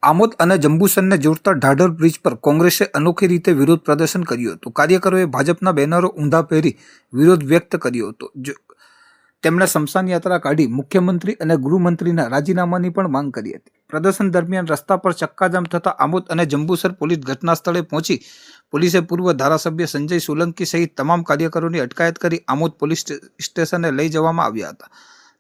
આમોદ અને જંબુસરને જોડતા ઢાઢર બ્રિજ પર કોંગ્રેસે અનોખી રીતે વિરોધ પ્રદર્શન કર્યું હતું। કાર્યકરોએ ભાજપના બેનરો ઊંધા પહેરી વિરોધ વ્યક્ત કર્યો હતો। તેમણે સ્મશાન યાત્રા કાઢી મુખ્યમંત્રી અને ગૃહમંત્રીના રાજીનામાની પણ માંગ કરી હતી। પ્રદર્શન દરમિયાન રસ્તા પર ચક્કાજામ થતા આમોદ અને જંબુસર પોલીસ ઘટના સ્થળે પહોંચી પોલીસે પૂર્વ ધારાસભ્ય સંજય સોલંકી સહિત તમામ કાર્યકરોની અટકાયત કરી આમોદ પોલીસ સ્ટેશને લઈ જવામાં આવ્યા હતા।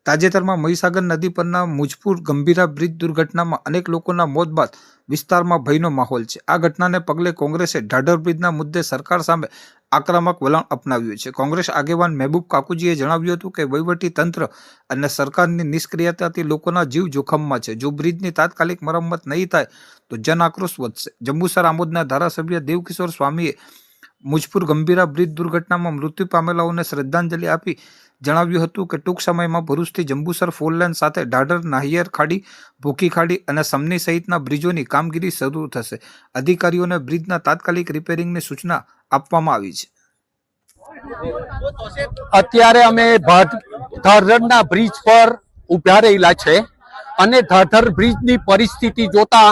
તાજેતરમાં મહીસાગર નદી પરના મુજપુર ગંભીરા બ્રિજ દુર્ઘટનામાં અનેક લોકોના મોત બાદ વિસ્તારમાં ભયનો માહોલ છે। આ ઘટનાને પગલે કોંગ્રેસે ઢાઢર બ્રિજના મુદ્દે સરકાર સામે આક્રમક વલણ અપનાવ્યું છે। કોંગ્રેસ આગેવાન મહેબૂબ કાકુજીએ જણાવ્યું હતું કે વહીવટી તંત્ર અને સરકારની નિષ્ક્રિયતાથી લોકોના જીવ જોખમમાં છે। જો બ્રિજની તાત્કાલિક મરમ્મત નહીં થાય તો જન આક્રોશ વધશે। જંબુસર આમોદના ધારાસભ્ય દેવકિશોર સ્વામીએ મુજપુર ગંભીરા બ્રિજ દુર્ઘટનામાં મૃત્યુ પામેલાઓને શ્રદ્ધાંજલિ આપી જણાવ્યું હતું કે ટૂંક સમયમાં ભરૂચથી જંબુસર ફોરલેન સાથે ઢાઢર નાહિયર ખાડી ભૂખી ખાડી અને સમની સહિતના બ્રિજોની કામગીરી શરૂ થશે। અધિકારીઓને બ્રિજના તાત્કાલિક રિપેરિંગની સૂચના આપવામાં આવી છે। અત્યારે અમે ઢાઢરના બ્રિજ પર ઉભા રહેલા છે અને ઢાઢર બ્રિજની પરિસ્થિતિ જોતા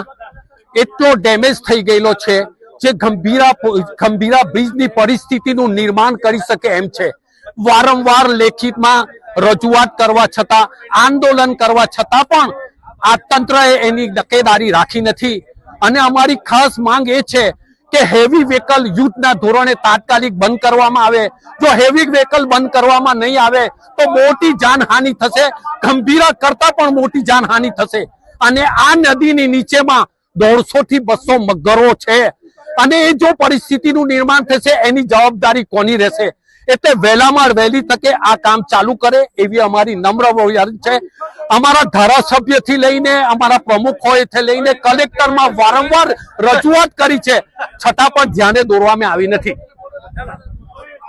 એટલો ડેમેજ થઈ ગયેલો છે જે ગંભીરા બ્રિજની પરિસ્થિતિનું નિર્માણ કરી શકે એમ છે। વારંવાર લેખિતમાં રજૂઆત કરવા છતાં આંદોલન કરવા છતાં પણ આ તંત્રએ એની તકેદારી રાખી નથી અને અમારી ખાસ માંગ એ છે કે હેવી વ્હીકલ યુદ્ધના ધોરણે તાત્કાલિક બંધ કરવામાં આવે। જો હેવી વ્હીકલ બંધ કરવામાં નહીં આવે તો મોટી જાનહાનિ થશે, ગંભીરા કરતા પણ મોટી જાનહાનિ થશે અને આ નદીની નીચેમાં 150 થી 200 મગરો છે અને એ જો પરિસ્થિતિનું નિર્માણ થશે એની જવાબદારી કોની રહેશે? એટલે વહેલામાં વહેલી તકે આ કામ ચાલુ કરે એવી અમારી નમ્ર વિનંતી છે। અમારા ધારાસભ્યથી લઈને અમારા પ્રમુખોથી લઈને કલેક્ટરમાં વારંવાર રજૂઆત કરી છે છતાં પણ ધ્યાને દોરવામાં આવી નથી।